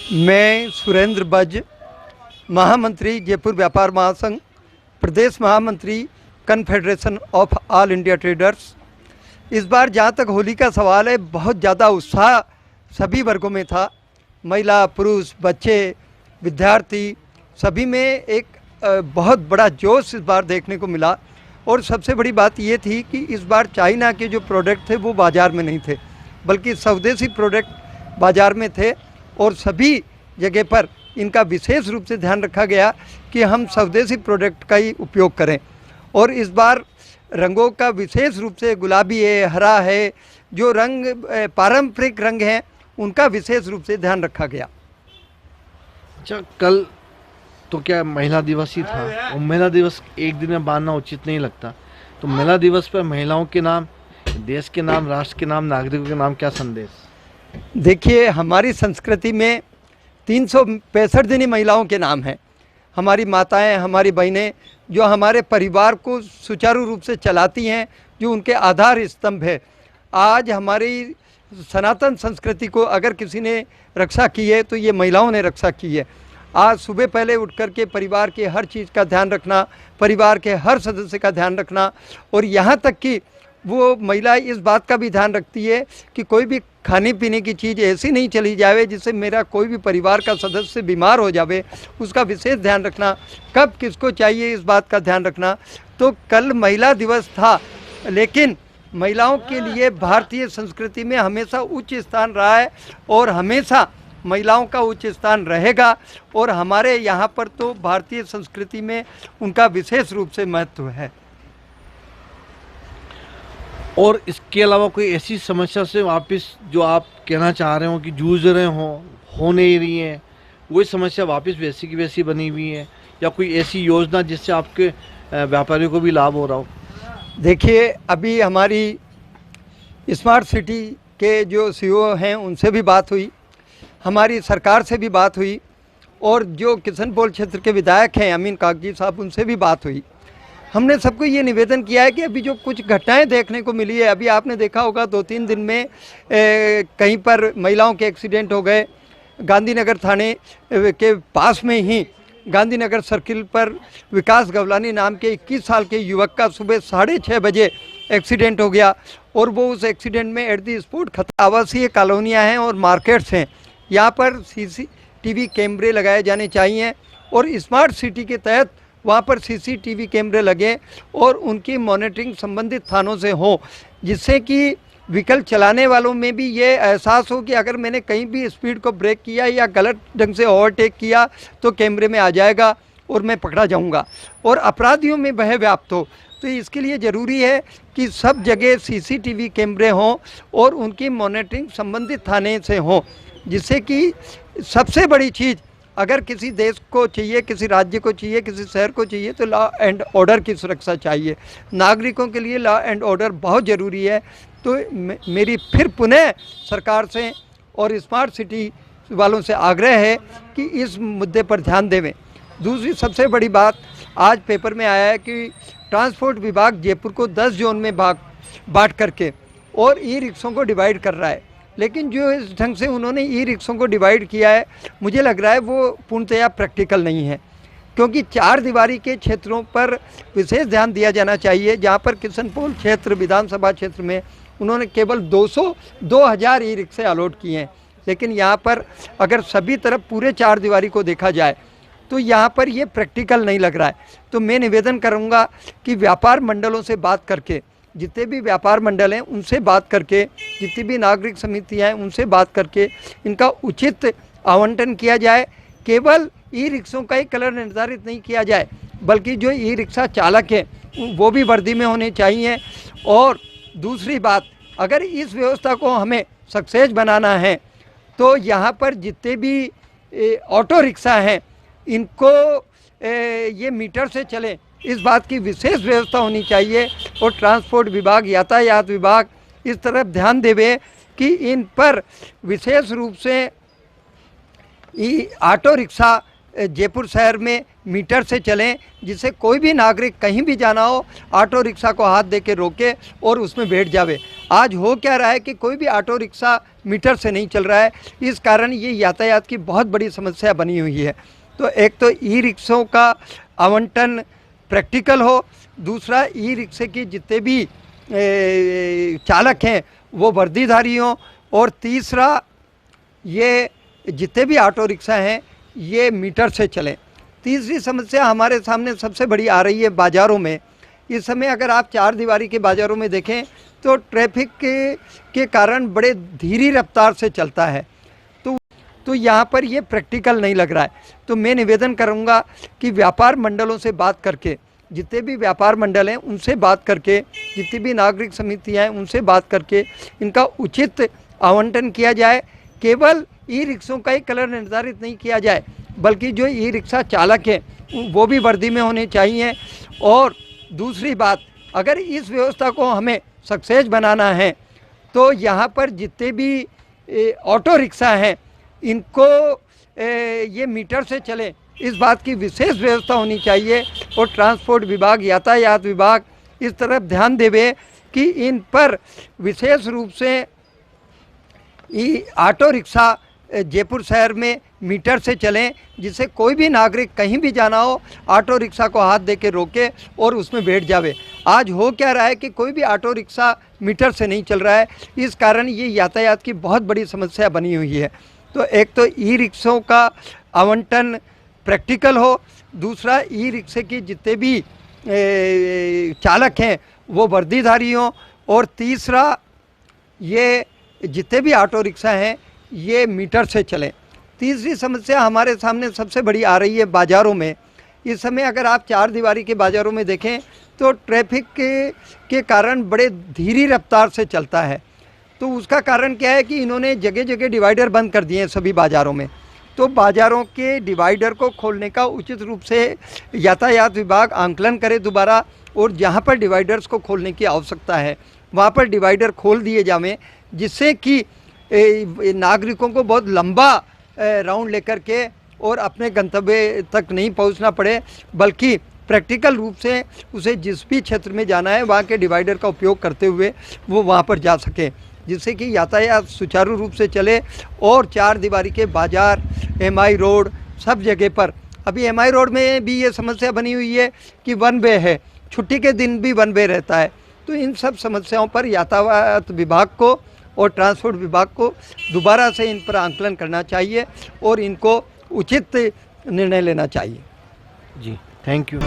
मैं सुरेंद्र बज, महामंत्री जयपुर व्यापार महासंघ, प्रदेश महामंत्री confederation of all India traders. इस बार जहाँ तक होली का सवाल है, बहुत ज़्यादा उत्साह सभी वर्गों में था। महिला, पुरुष, बच्चे, विद्यार्थी, सभी में एक बहुत बड़ा जोश इस बार देखने को मिला। और सबसे बड़ी बात ये थी कि इस बार चाइना के जो प्रोडक्ट थे वो बाज़ार में नहीं थे, बल्कि स्वदेशी प्रोडक्ट बाज़ार में थे। और सभी जगह पर इनका विशेष रूप से ध्यान रखा गया कि हम स्वदेशी प्रोडक्ट का ही उपयोग करें। और इस बार रंगों का विशेष रूप से गुलाबी है, हरा है, जो रंग पारंपरिक रंग हैं उनका विशेष रूप से ध्यान रखा गया। अच्छा, कल तो क्या महिला दिवस ही था, और महिला दिवस एक दिन में बांधना उचित नहीं लगता, तो महिला दिवस पर महिलाओं के नाम, देश के नाम, राष्ट्र के नाम, नागरिकों के नाम क्या संदेश? देखिए, हमारी संस्कृति में 365 दिन ही महिलाओं के नाम हैं। हमारी माताएं, हमारी बहनें जो हमारे परिवार को सुचारू रूप से चलाती हैं, जो उनके आधार स्तंभ है। आज हमारी सनातन संस्कृति को अगर किसी ने रक्षा की है तो ये महिलाओं ने रक्षा की है। आज सुबह पहले उठ कर के परिवार के हर चीज़ का ध्यान रखना, परिवार के हर सदस्य का ध्यान रखना, और यहाँ तक कि वो महिला इस बात का भी ध्यान रखती है कि कोई भी खाने पीने की चीज़ ऐसी नहीं चली जावे जिससे मेरा कोई भी परिवार का सदस्य बीमार हो जावे, उसका विशेष ध्यान रखना, कब किसको चाहिए इस बात का ध्यान रखना। तो कल महिला दिवस था, लेकिन महिलाओं के लिए भारतीय संस्कृति में हमेशा उच्च स्थान रहा है और हमेशा महिलाओं का उच्च स्थान रहेगा। और हमारे यहाँ पर तो भारतीय संस्कृति में उनका विशेष रूप से महत्व है। और इसके अलावा कोई ऐसी समस्या से वापस जो आप कहना चाह रहे हो कि जूझ रहे हो नहीं रही है, वही समस्या वापस वैसी की वैसी बनी हुई है, या कोई ऐसी योजना जिससे आपके व्यापारियों को भी लाभ हो रहा हो? देखिए, अभी हमारी स्मार्ट सिटी के जो सीईओ हैं उनसे भी बात हुई, हमारी सरकार से भी बात हुई, और जो किशनपोल क्षेत्र के विधायक हैं अमीन कागजी साहब, उनसे भी बात हुई। हमने सबको ये निवेदन किया है कि अभी जो कुछ घटनाएं देखने को मिली है, अभी आपने देखा होगा 2-3 दिन में कहीं पर महिलाओं के एक्सीडेंट हो गए। गांधीनगर थाने के पास में ही गांधीनगर सर्किल पर विकास गवलानी नाम के 21 साल के युवक का सुबह 6:30 बजे एक्सीडेंट हो गया, और वो उस एक्सीडेंट में एट दी स्पॉट खत्म। आवासीय कॉलोनियाँ हैं और मार्केट्स हैं, यहाँ पर सीसीटीवी कैमरे लगाए जाने चाहिए, और स्मार्ट सिटी के तहत वहाँ पर सीसीटीवी कैमरे लगे और उनकी मॉनिटरिंग संबंधित थानों से हो, जिससे कि व्हीकल चलाने वालों में भी ये एहसास हो कि अगर मैंने कहीं भी स्पीड को ब्रेक किया या गलत ढंग से ओवरटेक किया तो कैमरे में आ जाएगा और मैं पकड़ा जाऊंगा, और अपराधियों में भय व्याप्त हो। तो इसके लिए ज़रूरी है कि सब जगह सीसीटीवी कैमरे हों और उनकी मॉनिटरिंग संबंधित थाने से हों, जिससे कि सबसे बड़ी चीज़, अगर किसी देश को चाहिए, किसी राज्य को चाहिए, किसी शहर को चाहिए, तो लॉ एंड ऑर्डर की सुरक्षा चाहिए। नागरिकों के लिए लॉ एंड ऑर्डर बहुत ज़रूरी है। तो मेरी फिर पुनः सरकार से और स्मार्ट सिटी वालों से आग्रह है कि इस मुद्दे पर ध्यान देवें। दूसरी सबसे बड़ी बात, आज पेपर में आया है कि ट्रांसपोर्ट विभाग जयपुर को 10 जोन में बांट करके और ई रिक्शों को डिवाइड कर रहा है, लेकिन जो इस ढंग से उन्होंने ई रिक्शों को डिवाइड किया है, मुझे लग रहा है वो पूर्णतया प्रैक्टिकल नहीं है, क्योंकि 4 दीवारी के क्षेत्रों पर विशेष ध्यान दिया जाना चाहिए। जहाँ पर किशनपोल क्षेत्र विधानसभा क्षेत्र में उन्होंने केवल 2000 ई रिक्शे अलॉट किए हैं, लेकिन यहाँ पर अगर सभी तरफ पूरे 4 दीवारी को देखा जाए तो यहाँ पर ये प्रैक्टिकल नहीं लग रहा है। तो मैं निवेदन करूँगा कि व्यापार मंडलों से बात करके, जितने भी व्यापार मंडल हैं उनसे बात करके, जितनी भी नागरिक समितियाँ हैं उनसे बात करके इनका उचित आवंटन किया जाए। केवल ई रिक्शों का ही कलर निर्धारित नहीं किया जाए, बल्कि जो ई रिक्शा चालक हैं वो भी वर्दी में होने चाहिए। और दूसरी बात, अगर इस व्यवस्था को हमें सक्सेस बनाना है तो यहाँ पर जितने भी ऑटो रिक्शा हैं इनको ये मीटर से चले, इस बात की विशेष व्यवस्था होनी चाहिए। और ट्रांसपोर्ट विभाग, यातायात विभाग इस तरफ ध्यान देवे कि इन पर विशेष रूप से ऑटो रिक्शा जयपुर शहर में मीटर से चलें, जिससे कोई भी नागरिक कहीं भी जाना हो ऑटो रिक्शा को हाथ दे के रोके और उसमें बैठ जावे। आज हो क्या रहा है कि कोई भी ऑटो रिक्शा मीटर से नहीं चल रहा है, इस कारण ये यातायात की बहुत बड़ी समस्या बनी हुई है। तो एक तो ई रिक्शों का आवंटन प्रैक्टिकल हो, दूसरा ई रिक्शे की जितने भी चालक हैं वो वर्दीधारी हों, और तीसरा ये जितने भी ऑटो रिक्शा हैं ये मीटर से चलें। तीसरी समस्या हमारे सामने सबसे बड़ी आ रही है बाज़ारों में। इस समय अगर आप चार दीवारी के बाज़ारों में देखें तो ट्रैफिक के कारण बड़े धीमी रफ्तार से चलता है, तो यहाँ पर ये प्रैक्टिकल नहीं लग रहा है। तो मैं निवेदन करूँगा कि व्यापार मंडलों से बात करके, जितने भी व्यापार मंडल हैं उनसे बात करके, जितनी भी नागरिक समितियाँ हैं उनसे बात करके इनका उचित आवंटन किया जाए। केवल ई रिक्शों का ही कलर निर्धारित नहीं किया जाए, बल्कि जो ई रिक्शा चालक हैं वो भी वर्दी में होने चाहिए। और दूसरी बात, अगर इस व्यवस्था को हमें सक्सेस बनाना है तो यहाँ पर जितने भी ऑटो रिक्शा हैं इनको ये मीटर से चलें, इस बात की विशेष व्यवस्था होनी चाहिए। और ट्रांसपोर्ट विभाग, यातायात विभाग इस तरफ ध्यान देवे कि इन पर विशेष रूप से ऑटो रिक्शा जयपुर शहर में मीटर से चलें, जिससे कोई भी नागरिक कहीं भी जाना हो ऑटो रिक्शा को हाथ दे के रोके और उसमें बैठ जावे। आज हो क्या रहा है कि कोई भी ऑटो रिक्शा मीटर से नहीं चल रहा है, इस कारण ये यातायात की बहुत बड़ी समस्या बनी हुई है। तो एक तो ई रिक्शों का आवंटन प्रैक्टिकल हो, दूसरा ई रिक्शे की जितने भी चालक हैं वो वर्दीधारी हों, और तीसरा ये जितने भी ऑटो रिक्शा हैं ये मीटर से चलें। तीसरी समस्या हमारे सामने सबसे बड़ी आ रही है बाज़ारों में। इस समय अगर आप चार दीवारी के बाज़ारों में देखें तो ट्रैफिक के कारण बड़े धीमी रफ्तार से चलता है, तो उसका कारण क्या है कि इन्होंने जगह जगह डिवाइडर बंद कर दिए हैं सभी बाज़ारों में। तो बाज़ारों के डिवाइडर को खोलने का उचित रूप से यातायात विभाग आंकलन करे दोबारा, और जहाँ पर डिवाइडर्स को खोलने की आवश्यकता है वहाँ पर डिवाइडर खोल दिए जावें, जिससे कि नागरिकों को बहुत लंबा राउंड लेकर के और अपने गंतव्य तक नहीं पहुंचना पड़े, बल्कि प्रैक्टिकल रूप से उसे जिस भी क्षेत्र में जाना है वहाँ के डिवाइडर का उपयोग करते हुए वो वहाँ पर जा सके, जिससे कि यातायात सुचारू रूप से चले। और चार दीवारी के बाज़ार, एमआई रोड, सब जगह पर, अभी एमआई रोड में भी ये समस्या बनी हुई है कि वन वे है, छुट्टी के दिन भी वन वे रहता है। तो इन सब समस्याओं पर यातायात विभाग को और ट्रांसपोर्ट विभाग को दोबारा से इन पर आंकलन करना चाहिए और इनको उचित निर्णय लेना चाहिए। जी, थैंक यू।